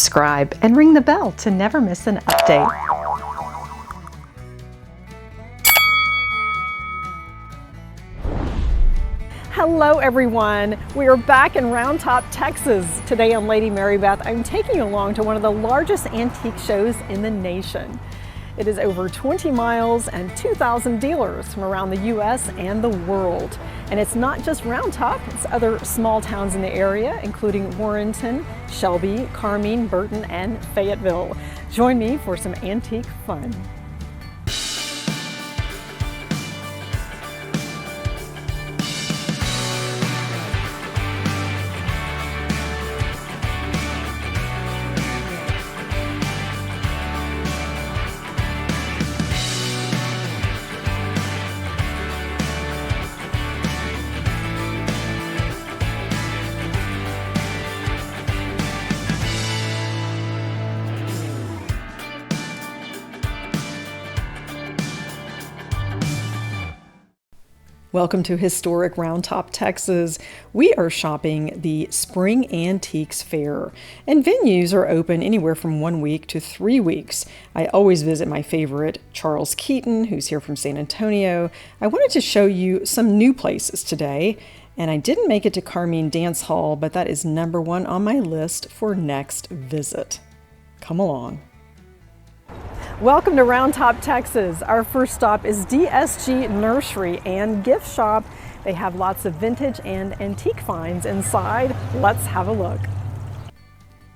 subscribe, and ring the bell to never miss an update. Hello everyone, we are back in Round Top, Texas. Today on Lady Mary Beth, I'm taking you along to one of the largest antique shows in the nation. It is over 20 miles and 2,000 dealers from around the US and the world. And it's not just Round Top, it's other small towns in the area, including Warrenton, Shelby, Carmine, Burton, and Fayetteville. Join me for some antique fun. Welcome to historic Round Top, Texas. We are shopping the Spring Antiques Fair, and venues are open anywhere from 1 week to 3 weeks. I always visit my favorite, Charles Keaton, who's here from San Antonio. I wanted to show you some new places today, and I didn't make it to Carmine Dance Hall, but that is #1 on my list for next visit. Come along. Welcome to Round Top, Texas. Our first stop is DSG Nursery and Gift Shop. They have lots of vintage and antique finds inside. Let's have a look.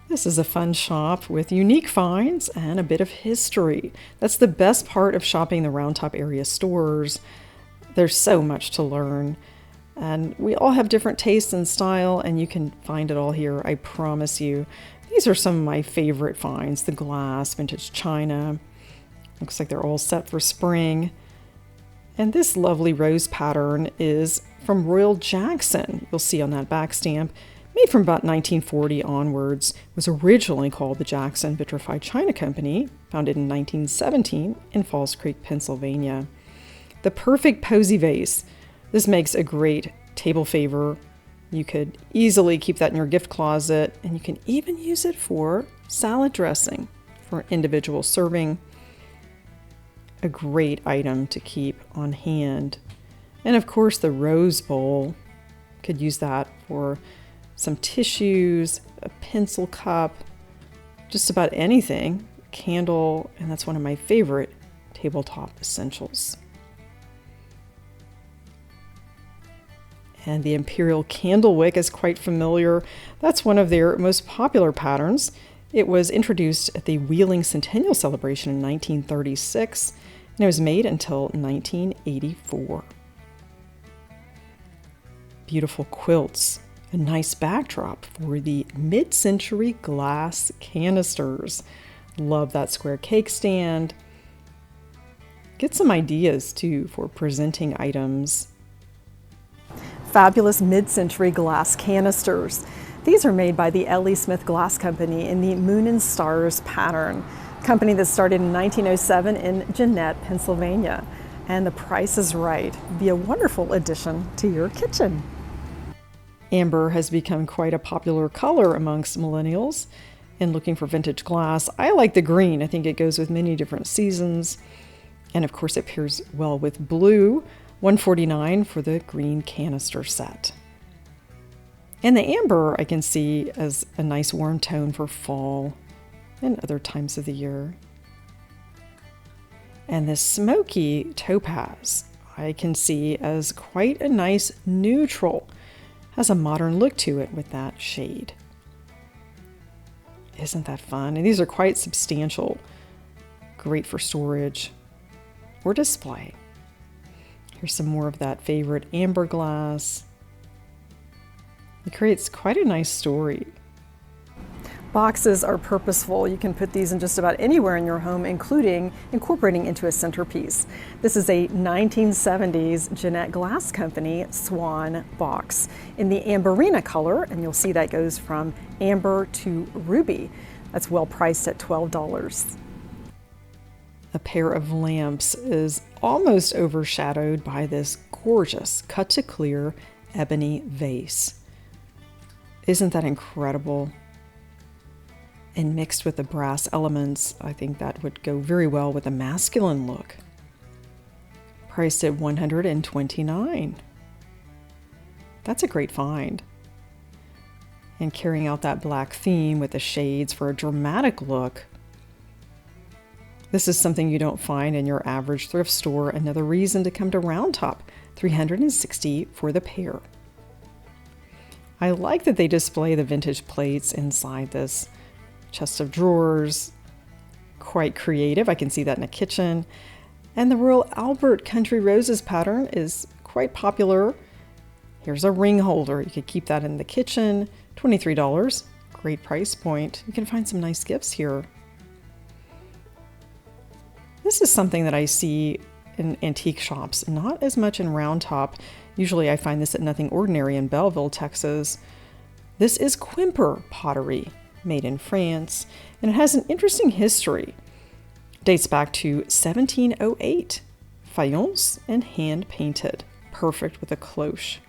This is a fun shop with unique finds and a bit of history. That's the best part of shopping the Round Top area stores. There's so much to learn. And we all have different tastes and style, and you can find it all here, I promise you. These are some of my favorite finds, the glass, vintage china. Looks like they're all set for spring. And this lovely rose pattern is from Royal Jackson. You'll see on that back stamp, made from about 1940 onwards, was originally called the Jackson Vitrified China Company, founded in 1917 in Falls Creek, Pennsylvania. The perfect posy vase. This makes a great table favor. You could easily keep that in your gift closet, and you can even use it for salad dressing for individual serving. A great item to keep on hand. And of course the rose bowl. Could use that for some tissues, a pencil cup, just about anything. Candle, and that's one of my favorite tabletop essentials. And the Imperial Candle Wick is quite familiar. That's one of their most popular patterns. It was introduced at the Wheeling Centennial Celebration in 1936, and it was made until 1984. Beautiful quilts, a nice backdrop for the mid-century glass canisters. Love that square cake stand. Get some ideas too for presenting items. Fabulous mid-century glass canisters. These are made by the L.E. Smith Glass Company in the Moon and Stars pattern, company that started in 1907 in Jeannette, Pennsylvania. And the price is right. Be a wonderful addition to your kitchen. Amber has become quite a popular color amongst millennials. And looking for vintage glass, I like the green. I think it goes with many different seasons. And of course it pairs well with blue. $149 for the green canister set. And the amber I can see as a nice warm tone for fall and other times of the year. And the smoky topaz I can see as quite a nice neutral. Has a modern look to it with that shade. Isn't that fun? And these are quite substantial. Great for storage or display. Here's some more of that favorite amber glass. It creates quite a nice story. Boxes are purposeful. You can put these in just about anywhere in your home, including incorporating into a centerpiece. This is a 1970s Jeannette Glass Company Swan box in the amberina color, and you'll see that goes from amber to ruby. That's well priced at $12. A pair of lamps is almost overshadowed by this gorgeous cut to clear ebony vase. Isn't that incredible? And mixed with the brass elements, I think that would go very well with a masculine look. Priced at $129. That's a great find. And carrying out that black theme with the shades for a dramatic look. This is something you don't find in your average thrift store. Another reason to come to Round Top, $360 for the pair. I like that they display the vintage plates inside this chest of drawers. Quite creative. I can see that in a kitchen. And the Royal Albert Country Roses pattern is quite popular. Here's a ring holder. You could keep that in the kitchen. $23. Great price point. You can find some nice gifts here. This is something that I see in antique shops, not as much in Round Top. Usually I find this at Nothing Ordinary in Belleville, Texas. This is Quimper pottery, made in France, and it has an interesting history. It dates back to 1708. Faience and hand painted. Perfect with a cloche.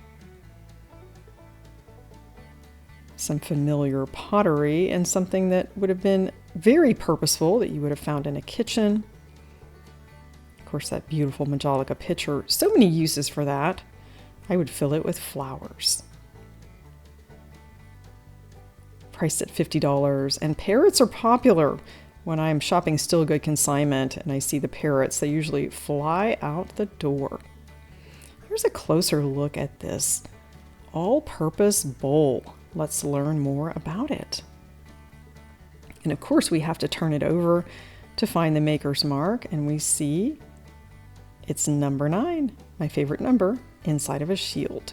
Some familiar pottery and something that would have been very purposeful that you would have found in a kitchen. Of course, that beautiful Majolica pitcher. So many uses for that. I would fill it with flowers. Priced at $50. And parrots are popular. When I'm shopping still good consignment and I see the parrots, they usually fly out the door. Here's a closer look at this all-purpose bowl. Let's learn more about it. And of course, we have to turn it over to find the maker's mark, and we see it's number 9, my favorite number, inside of a shield.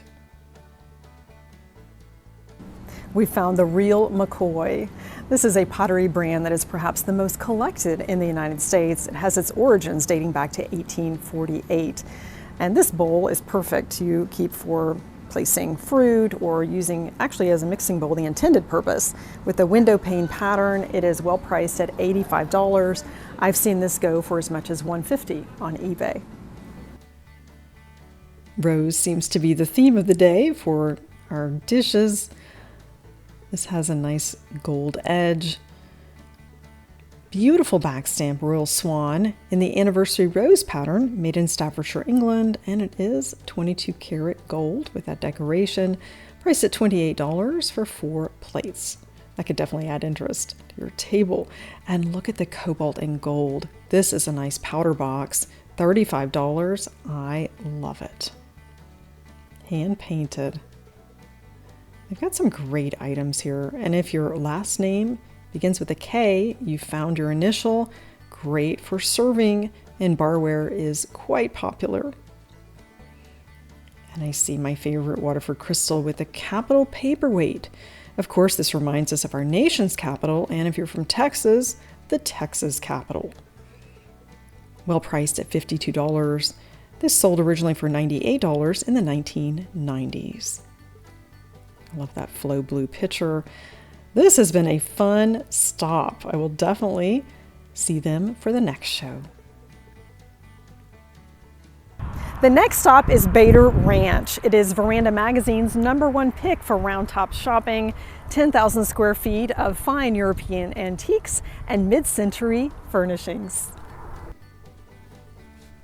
We found the Real McCoy. This is a pottery brand that is perhaps the most collected in the United States. It has its origins dating back to 1848. And this bowl is perfect to keep for placing fruit or using actually as a mixing bowl, the intended purpose. With the window pane pattern, it is well priced at $85. I've seen this go for as much as $150 on eBay. Rose seems to be the theme of the day for our dishes. This has a nice gold edge. Beautiful back stamp, Royal Swan, in the Anniversary Rose pattern, made in Staffordshire, England, and it is 22 karat gold with that decoration, priced at $28 for 4 plates. That could definitely add interest to your table. And look at the cobalt and gold. This is a nice powder box, $35. I love it. Hand painted. They've got some great items here, and if your last name begins with a K, you found your initial. Great for serving, and barware is quite popular. And I see my favorite Waterford crystal with a capital paperweight. Of course, this reminds us of our nation's capital, and if you're from Texas, the Texas capital. Well priced at $52. This sold originally for $98 in the 1990s. I love that Flow Blue pitcher. This has been a fun stop. I will definitely see them for the next show. The next stop is Bader Ranch. It is Veranda Magazine's #1 pick for Round Top shopping. 10,000 square feet of fine European antiques and mid-century furnishings.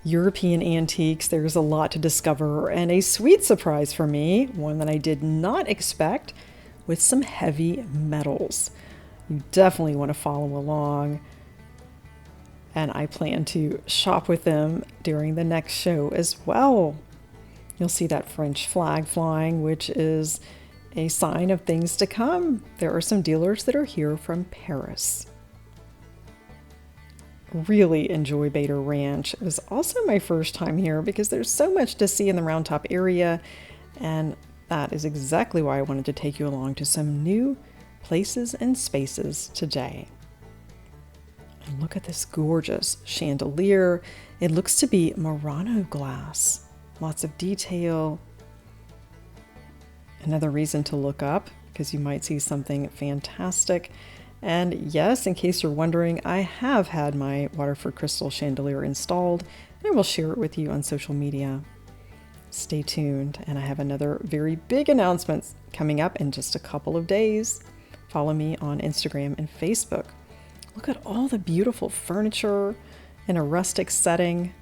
European antiques, there's a lot to discover, and a sweet surprise for me, one that I did not expect, with some heavy metals. You definitely want to follow along, and I plan to shop with them during the next show as well. You'll see that French flag flying, which is a sign of things to come. There are some dealers that are here from Paris. Really enjoy Bader Ranch. It was also my first time here because there's so much to see in the Round Top area, and that is exactly why I wanted to take you along to some new places and spaces today. And look at this gorgeous chandelier. It looks to be Murano glass. Lots of detail. Another reason to look up because you might see something fantastic. And yes, in case you're wondering, I have had my Waterford crystal chandelier installed, and I will share it with you on social media. Stay tuned, and I have another very big announcement coming up in just a couple of days. follow me on Instagram and Facebook. Look at all the beautiful furniture in a rustic setting.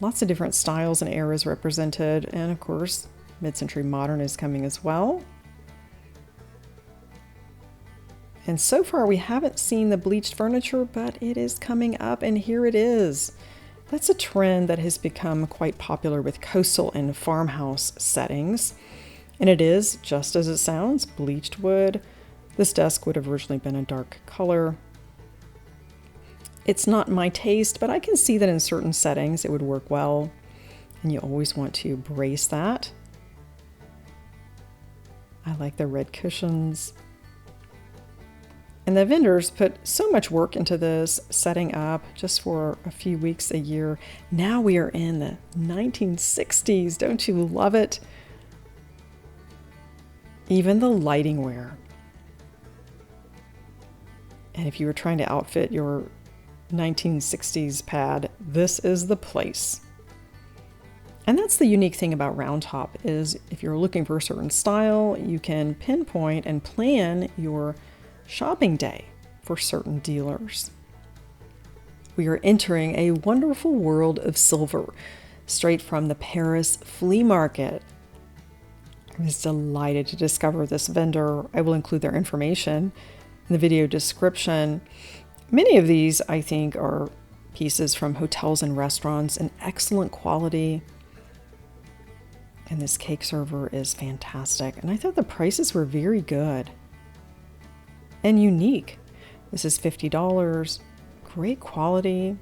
Lots of different styles and eras represented, and of course, mid-century modern is coming as well. And so far we haven't seen the bleached furniture, but it is coming up, and here it is. That's a trend that has become quite popular with coastal and farmhouse settings. And it is, just as it sounds, bleached wood. This desk would have originally been a dark color. It's not my taste, but I can see that in certain settings it would work well. And you always want to brace that. I like the red cushions. And the vendors put so much work into this, setting up just for a few weeks a year. Now we are in the 1960s. Don't you love it? Even the lighting ware. And if you were trying to outfit your 1960s pad, this is the place. And that's the unique thing about Round Top is if you're looking for a certain style, you can pinpoint and plan your shopping day for certain dealers. We are entering a wonderful world of silver, straight from the Paris flea market. I was delighted to discover this vendor. I will include their information in the video description. Many of these, I think, are pieces from hotels and restaurants in excellent quality. And this cake server is fantastic. And I thought the prices were very good and unique. This is $50, great quality,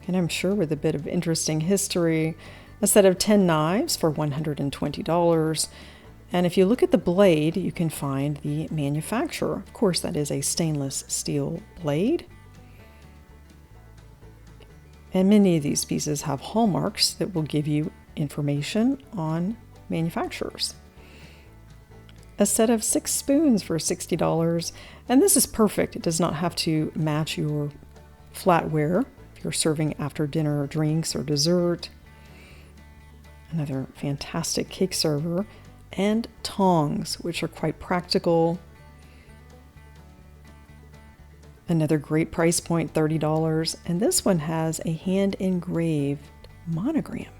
and I'm sure with a bit of interesting history. A set of 10 knives for $120. And if you look at the blade, you can find the manufacturer. Of course, that is a stainless steel blade. And many of these pieces have hallmarks that will give you information on manufacturers. A set of 6 spoons for $60. And this is perfect. It does not have to match your flatware if you're serving after dinner drinks or dessert. Another fantastic cake server. And tongs, which are quite practical. Another great price point, $30. And this one has a hand-engraved monogram.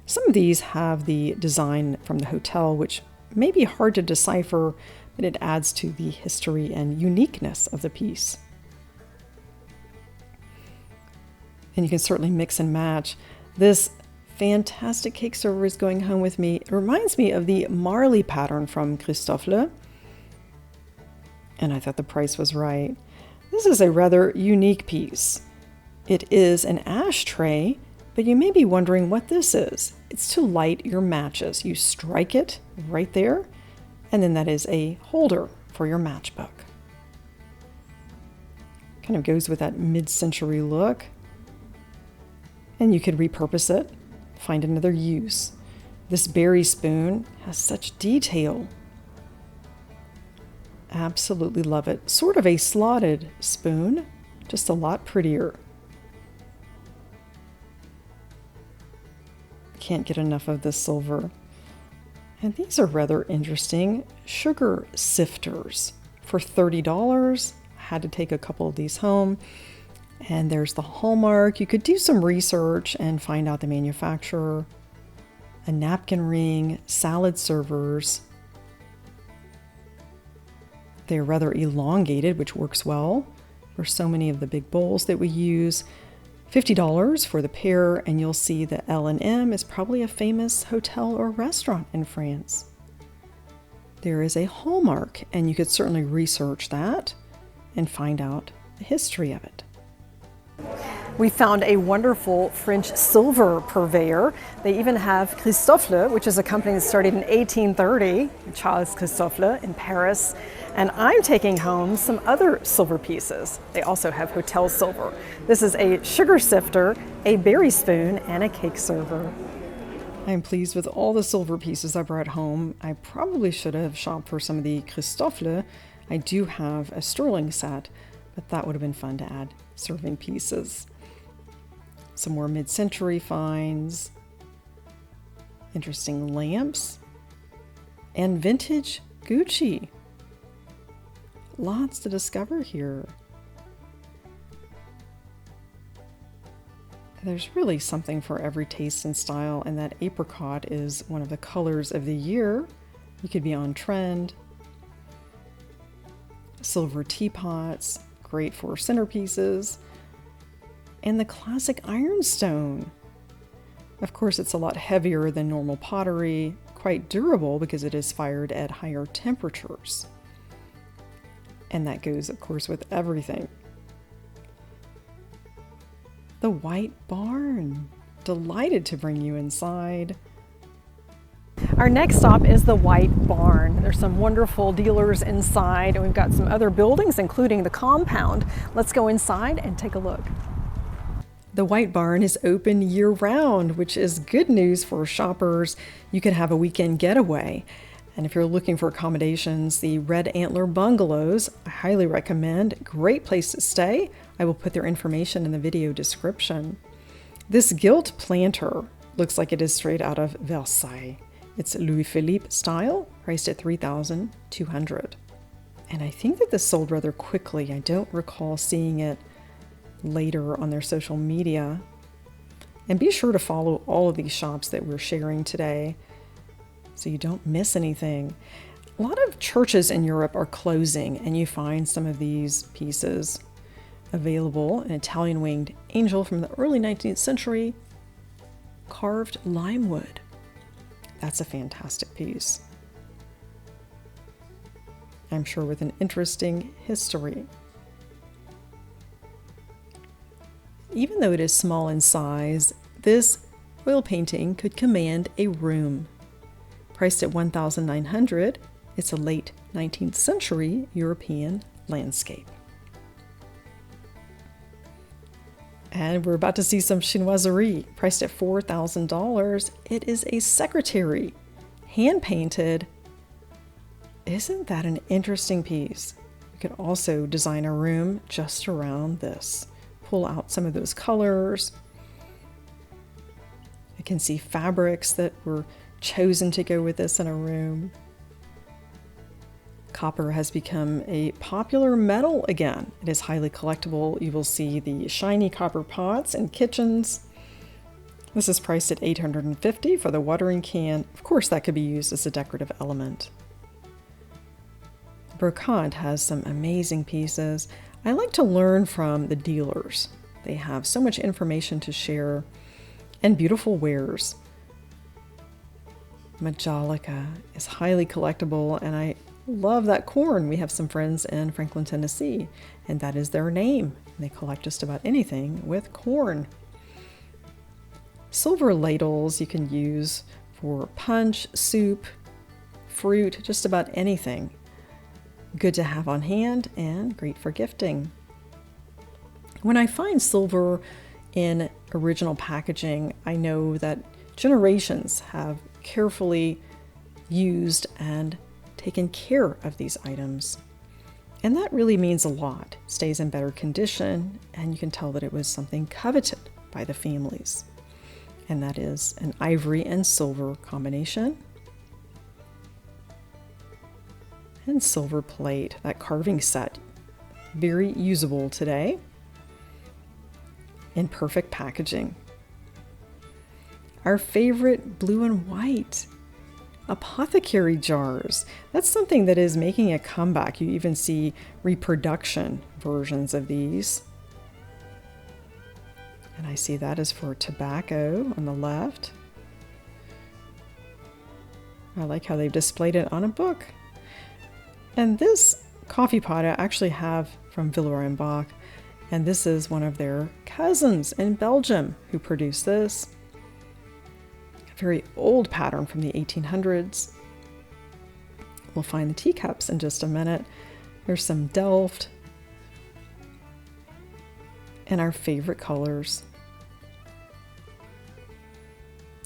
Some of these have the design from the hotel, which may be hard to decipher, but it adds to the history and uniqueness of the piece. And you can certainly mix and match. This fantastic cake server is going home with me. It reminds me of the Marley pattern from Christofle. And I thought the price was right. This is a rather unique piece. It is an ashtray, but you may be wondering what this is. It's to light your matches. You strike it right there, and then that is a holder for your matchbook. Kind of goes with that mid-century look. And you could repurpose it, find another use. This berry spoon has such detail. Absolutely love it. Sort of a slotted spoon, just a lot prettier. Can't get enough of this silver. And these are rather interesting. Sugar sifters for $30. I had to take a couple of these home. And there's the hallmark. You could do some research and find out the manufacturer. A napkin ring, salad servers. They're rather elongated, which works well for so many of the big bowls that we use. $50 for the pair, and you'll see that L&M is probably a famous hotel or restaurant in France. There is a hallmark, and you could certainly research that and find out the history of it. We found a wonderful French silver purveyor. They even have Christofle, which is a company that started in 1830, Charles Christofle in Paris. And I'm taking home some other silver pieces. They also have hotel silver. This is a sugar sifter, a berry spoon, and a cake server. I am pleased with all the silver pieces I brought home. I probably should have shopped for some of the Christofle. I do have a sterling set, but that would have been fun to add serving pieces. Some more mid-century finds, interesting lamps, and vintage Gucci. Lots to discover here. There's really something for every taste and style, and that apricot is one of the colors of the year. You could be on trend. Silver teapots, great for centerpieces. And the classic ironstone. Of course, it's a lot heavier than normal pottery, quite durable because it is fired at higher temperatures. And that goes, of course, with everything. The White Barn. Delighted to bring you inside. Our next stop is the White Barn. There's some wonderful dealers inside, and we've got some other buildings, including the compound. Let's go inside and take a look. The White Barn is open year-round, which is good news for shoppers. You can have a weekend getaway. And if you're looking for accommodations, the Red Antler Bungalows, I highly recommend. Great place to stay. I will put their information in the video description. This gilt planter looks like it is straight out of Versailles. It's Louis Philippe style, priced at $3,200. And I think that this sold rather quickly. I don't recall seeing it later on their social media. And be sure to follow all of these shops that we're sharing today so you don't miss anything. A lot of churches in Europe are closing, and you find some of these pieces available. An Italian winged angel from the early 19th century, carved lime wood. That's a fantastic piece. I'm sure with an interesting history. Even though it is small in size, this oil painting could command a room. Priced at $1,900, it's a late 19th century European landscape. And we're about to see some chinoiserie, priced at $4,000. It is a secretary, hand-painted. Isn't that an interesting piece? You could also design a room just around this. Pull out some of those colors. I can see fabrics that were chosen to go with this in a room. Copper has become a popular metal again. It is highly collectible. You will see the shiny copper pots in kitchens. This is priced at $850 for the watering can. Of course, that could be used as a decorative element. Brocante has some amazing pieces. I like to learn from the dealers. They have so much information to share and beautiful wares. Majolica is highly collectible, and I love that corn. We have some friends in Franklin, Tennessee, and that is their name. They collect just about anything with corn. Silver ladles you can use for punch, soup, fruit, just about anything. Good to have on hand and great for gifting. When I find silver in original packaging, I know that generations have carefully used and taken care of these items. And that really means a lot. It stays in better condition, and you can tell that it was something coveted by the families. And that is an ivory and silver combination. And silver plate, that carving set, very usable today, in perfect packaging. Our favorite blue and white apothecary jars. That's something that is making a comeback. You even see reproduction versions of these. And I see that is for tobacco on the left. I like how they've displayed it on a book. And this coffee pot I actually have from Villeroy and Boch, and this is one of their cousins in Belgium who produced this. A very old pattern from the 1800s. We'll find the teacups in just a minute. There's some Delft and our favorite colors.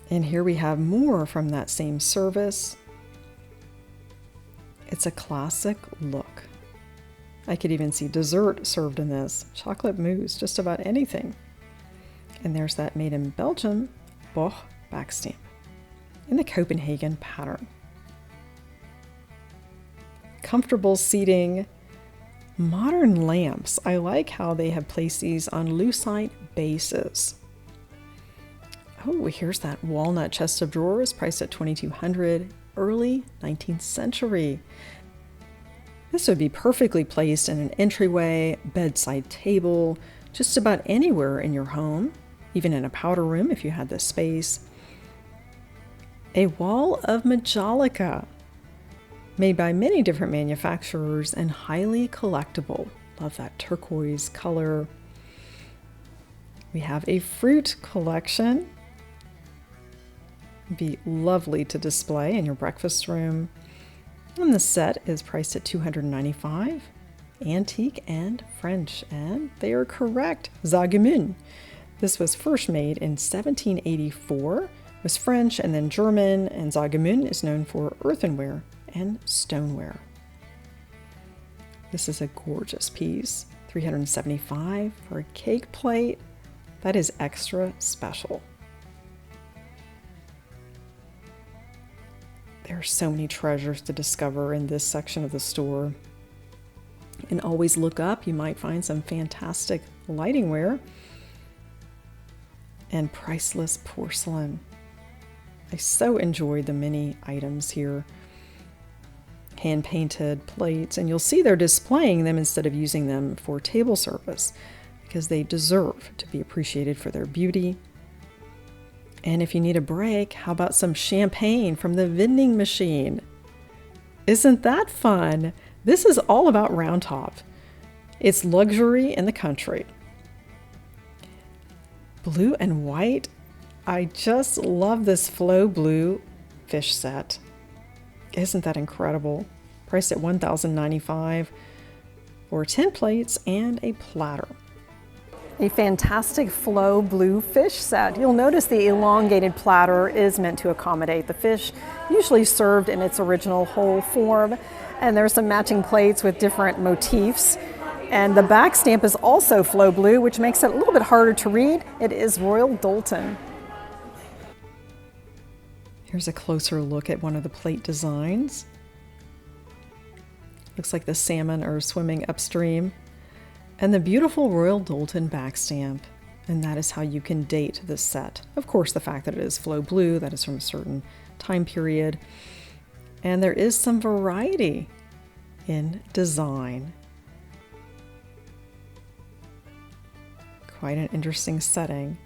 And here we have more from that same service. It's a classic look. I could even see dessert served in this. Chocolate mousse, just about anything. And there's that made in Belgium, Boch backstamp in the Copenhagen pattern. comfortable seating. Modern lamps. I like how they have placed these on lucite bases. Oh, here's that walnut chest of drawers priced at $2,200, early 19th century. This would be perfectly placed in an entryway, bedside table, just about anywhere in your home, even in a powder room if you had the space. A wall of Majolica, made by many different manufacturers and highly collectible. Love that turquoise color. We have a fruit collection. Be lovely to display in your breakfast room. And the set is priced at $295. Antique and French, and they are correct. Zagemun. This was first made in 1784, was French and then German, and Zagemun is known for earthenware and stoneware. This is a gorgeous piece, $375 for a cake plate. That is extra special. There are so many treasures to discover in this section of the store. And always look up, you might find some fantastic lightingware and priceless porcelain. I so enjoyed the many items here. Hand-painted plates, and you'll see they're displaying them instead of using them for table service because they deserve to be appreciated for their beauty. And if you need a break, how about some champagne from the vending machine? Isn't that fun? This is all about Round Top. It's luxury in the country. Blue and white. I just love this Flow Blue fish set. Isn't that incredible? Priced at $1,095 for 10 plates and a platter. A fantastic Flow Blue fish set. You'll notice the elongated platter is meant to accommodate the fish, usually served in its original whole form. And there's some matching plates with different motifs. And the back stamp is also Flow Blue, which makes it a little bit harder to read. It is Royal Doulton. Here's a closer look at one of the plate designs. Looks like the salmon are swimming upstream. And the beautiful Royal Doulton back stamp. And that is how you can date this set. Of course, the fact that it is Flow Blue, that is from a certain time period. And there is some variety in design. Quite an interesting setting.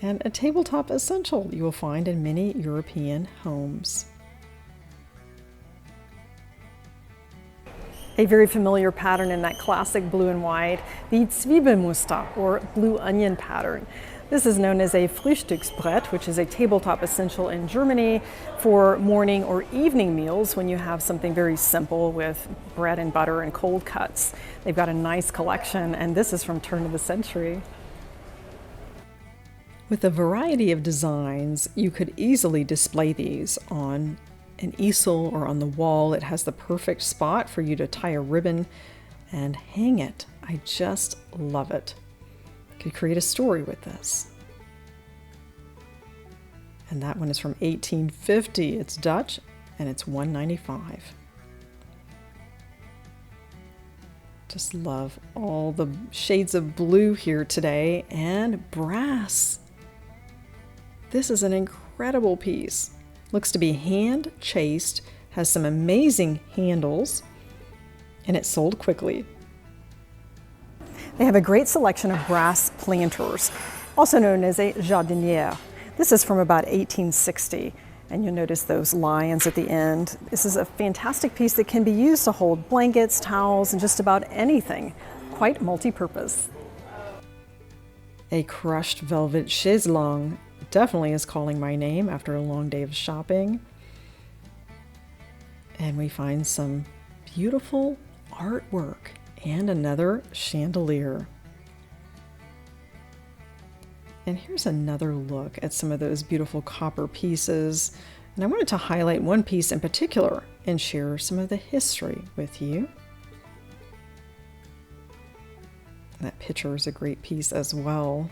And a tabletop essential you will find in many European homes. A very familiar pattern in that classic blue and white, the Zwiebelmuster, or blue onion pattern. This is known as a Frühstücksbrett, which is a tabletop essential in Germany for morning or evening meals when you have something very simple with bread and butter and cold cuts. They've got a nice collection, and this is from turn of the century. With a variety of designs, you could easily display these on an easel or on the wall. It has the perfect spot for you to tie a ribbon and hang it. I just love it. Could create a story with this. And that one is from 1850. It's Dutch and it's $195. Just love all the shades of blue here today, and brass. This is an incredible piece. Looks to be hand chased, has some amazing handles, and it's sold quickly. They have a great selection of brass planters, also known as a jardinière. This is from about 1860, and you'll notice those lions at the end. This is a fantastic piece that can be used to hold blankets, towels, and just about anything. Quite multi-purpose. A crushed velvet chaiselong definitely is calling my name after a long day of shopping. And we find some beautiful artwork and another chandelier. And here's another look at some of those beautiful copper pieces. And I wanted to highlight one piece in particular and share some of the history with you. That picture is a great piece as well.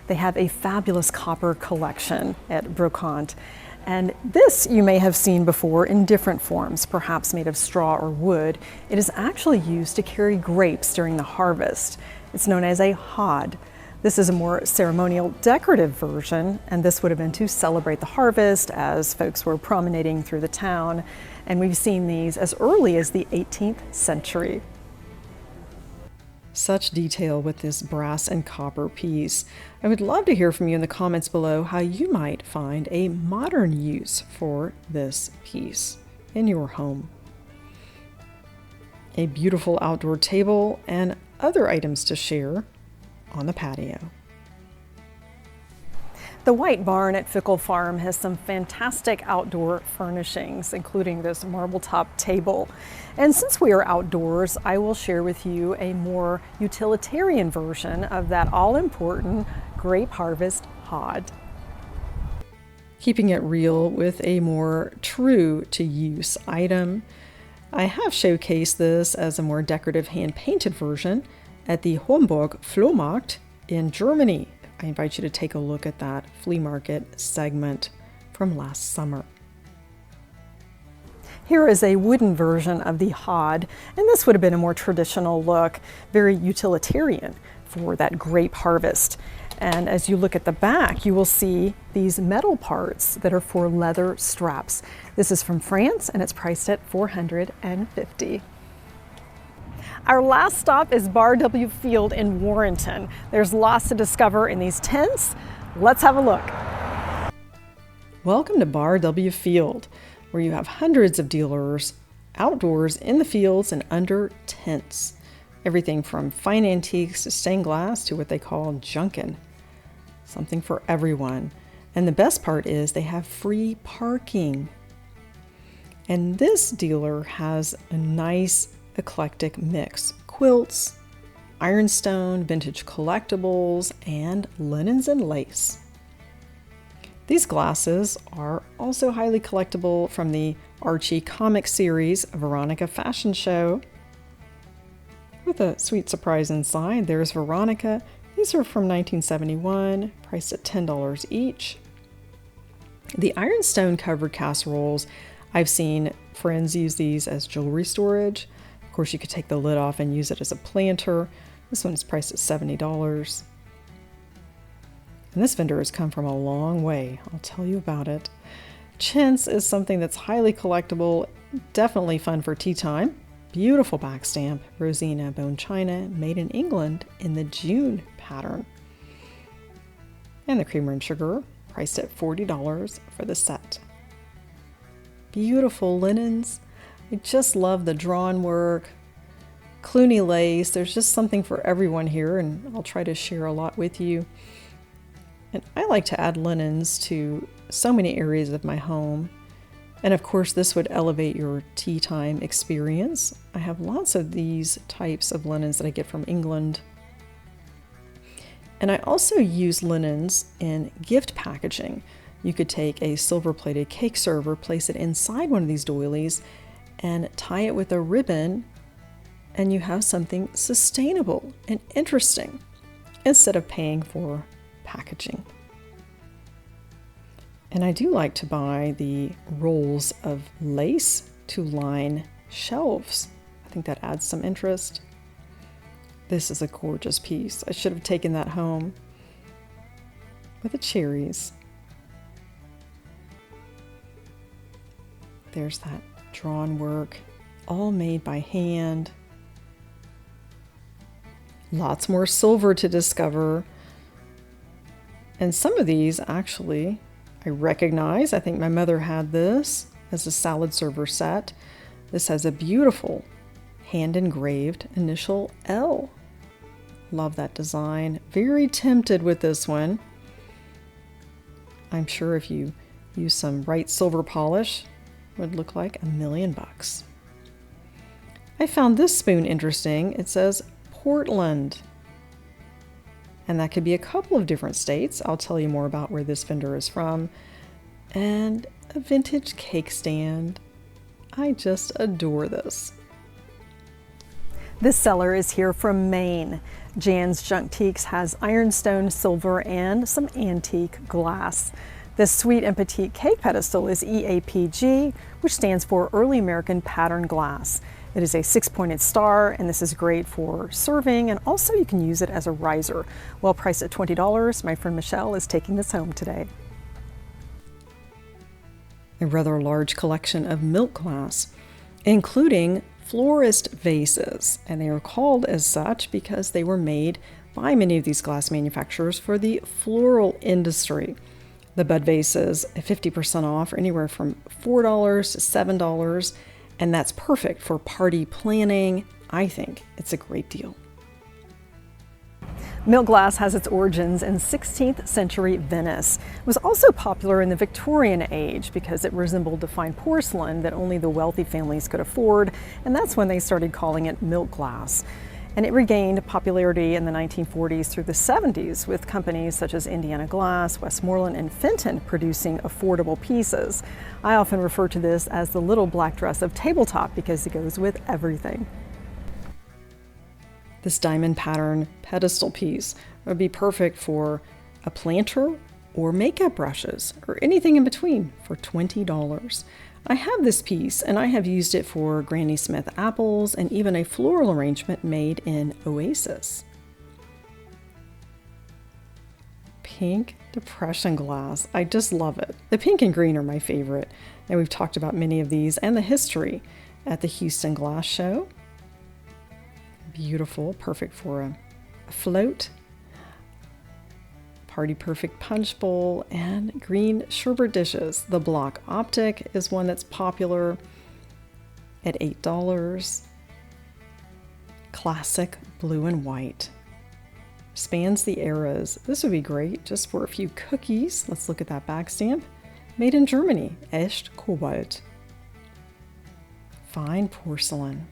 They have a fabulous copper collection at Brocante. And this you may have seen before in different forms, perhaps made of straw or wood. It is actually used to carry grapes during the harvest. It's known as a hod. This is a more ceremonial, decorative version, and this would have been to celebrate the harvest as folks were promenading through the town. And we've seen these as early as the 18th century. Such detail with this brass and copper piece. I would love to hear from you in the comments below how you might find a modern use for this piece in your home. A beautiful outdoor table and other items to share on the patio. The White Barn at Fickle Farm has some fantastic outdoor furnishings, including this marble top table. And since we are outdoors, I will share with you a more utilitarian version of that all-important grape harvest hod. Keeping it real with a more true-to-use item, I have showcased this as a more decorative hand-painted version at the Homburg Flohmarkt in Germany. I invite you to take a look at that flea market segment from last summer. Here is a wooden version of the hod, and this would have been a more traditional look, very utilitarian for that grape harvest. And as you look at the back, you will see these metal parts that are for leather straps. This is from France, and it's priced at $450. Our last stop is Bar W Field in Warrenton. There's lots to discover in these tents. Let's have a look. Welcome to Bar W Field, where you have hundreds of dealers outdoors in the fields and under tents. Everything from fine antiques to stained glass to what they call junkin'. Something for everyone. And the best part is they have free parking. And this dealer has a nice eclectic mix: quilts, ironstone, vintage collectibles, and linens and lace. These glasses are also highly collectible from the Archie comic series Veronica Fashion Show. With a sweet surprise inside, there's Veronica. These are from 1971, priced at $10 each. The ironstone covered casseroles, I've seen friends use these as jewelry storage. Of course, you could take the lid off and use it as a planter. This one is priced at $70. And this vendor has come from a long way. I'll tell you about it. Chintz is something that's highly collectible, definitely fun for tea time. Beautiful back stamp, Rosina bone china, made in England in the June pattern. And the creamer and sugar, priced at $40 for the set. Beautiful linens. I just love the drawn work, Cluny lace. There's just something for everyone here, and I'll try to share a lot with you. And I like to add linens to so many areas of my home. And of course, this would elevate your tea time experience. I have lots of these types of linens that I get from England. And I also use linens in gift packaging. You could take a silver-plated cake server, place it inside one of these doilies, and tie it with a ribbon, and you have something sustainable and interesting instead of paying for packaging. And I do like to buy the rolls of lace to line shelves. I think that adds some interest. This is a gorgeous piece. I should have taken that home with the cherries. There's that drawn work, all made by hand. Lots more silver to discover. And some of these actually I recognize. I think my mother had this as a salad server set. This has a beautiful hand engraved initial L. Love that design. Very tempted with this one. I'm sure if you use some right silver polish, it would look like $1 million. I found this spoon interesting. It says Portland. And that could be a couple of different states. I'll tell you more about where this vendor is from. And a vintage cake stand. I just adore this. This seller is here from Maine. Jan's Junktiques has ironstone, silver, and some antique glass. This sweet and petite cake pedestal is EAPG, which stands for Early American Pattern Glass. It is a 6-pointed star, and this is great for serving, and also you can use it as a riser. Well priced at $20, my friend Michelle is taking this home today. A rather large collection of milk glass, including florist vases, and they are called as such because they were made by many of these glass manufacturers for the floral industry. The bud vases, 50% off, or anywhere from $4 to $7, and that's perfect for party planning. I think it's a great deal. Milk glass has its origins in 16th century Venice. It was also popular in the Victorian age because it resembled the fine porcelain that only the wealthy families could afford, and that's when they started calling it milk glass. And it regained popularity in the 1940s through the 70s with companies such as Indiana Glass, Westmoreland, and Fenton producing affordable pieces. I often refer to this as the little black dress of tabletop because it goes with everything. This diamond pattern pedestal piece would be perfect for a planter or makeup brushes or anything in between for $20. I have this piece and I have used it for Granny Smith apples and even a floral arrangement made in Oasis. Pink depression glass. I just love it. The pink and green are my favorite, and we've talked about many of these and the history at the Houston Glass Show. Beautiful, perfect for a float. Party perfect punch bowl, and green sherbet dishes. The block optic is one that's popular at $8. Classic blue and white. Spans the eras. This would be great just for a few cookies. Let's look at that back stamp. Made in Germany, Echt Kobalt. Fine porcelain.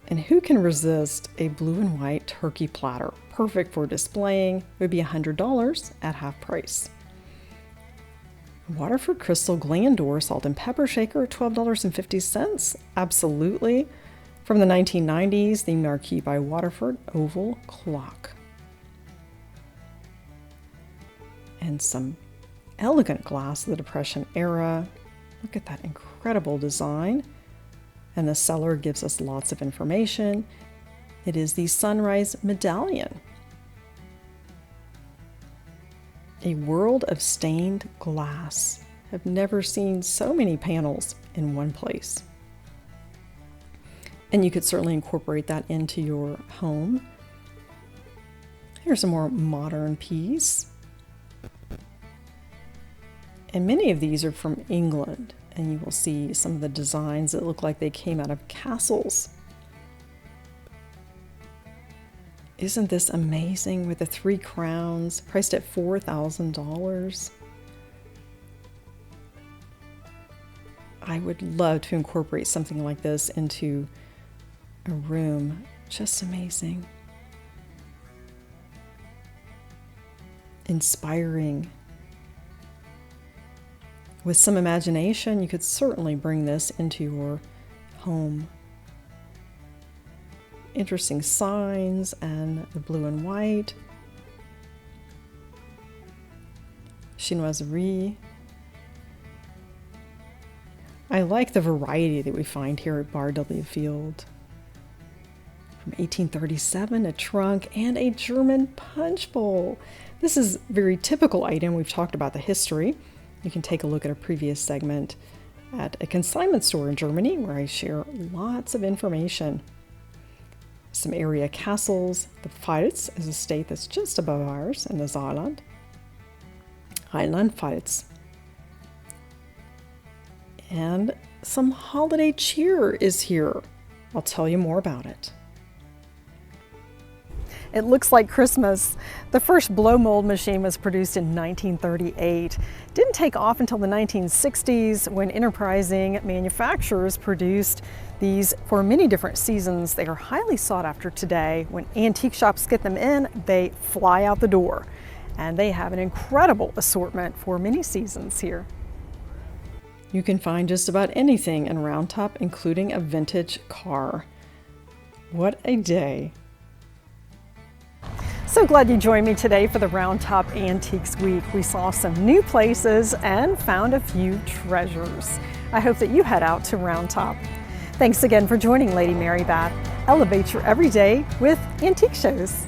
And who can resist a blue and white turkey platter? Perfect for displaying. It would be $100 at half price. Waterford Crystal Glandor Salt and Pepper Shaker, $12.50. Absolutely. From the 1990s, the Marquis by Waterford Oval Clock. And some elegant glass of the Depression era. Look at that incredible design. And the seller gives us lots of information. It is the Sunrise Medallion. A world of stained glass. I've never seen so many panels in one place. And you could certainly incorporate that into your home. Here's a more modern piece. And many of these are from England. And you will see some of the designs that look like they came out of castles. Isn't this amazing with the 3 crowns, priced at $4,000? I would love to incorporate something like this into a room. Just amazing. Inspiring. With some imagination, you could certainly bring this into your home. Interesting signs and the blue and white. Chinoiserie. I like the variety that we find here at Bar W Field. From 1837, a trunk and a German punch bowl. This is a very typical item. We've talked about the history. You can take a look at a previous segment at a consignment store in Germany where I share lots of information. Some area castles. The Pfalz is a state that's just above ours in the Saarland. Rheinland-Pfalz. And some holiday cheer is here. I'll tell you more about it. It looks like Christmas. The first blow mold machine was produced in 1938. Didn't take off until the 1960s when enterprising manufacturers produced these for many different seasons. They are highly sought after today. When antique shops get them in, they fly out the door. And they have an incredible assortment for many seasons here. You can find just about anything in Round Top, including a vintage car. What a day. So glad you joined me today for the Round Top Antiques Week. We saw some new places and found a few treasures. I hope that you head out to Round Top. Thanks again for joining Lady Mary Bath. Elevate your everyday with antique shows.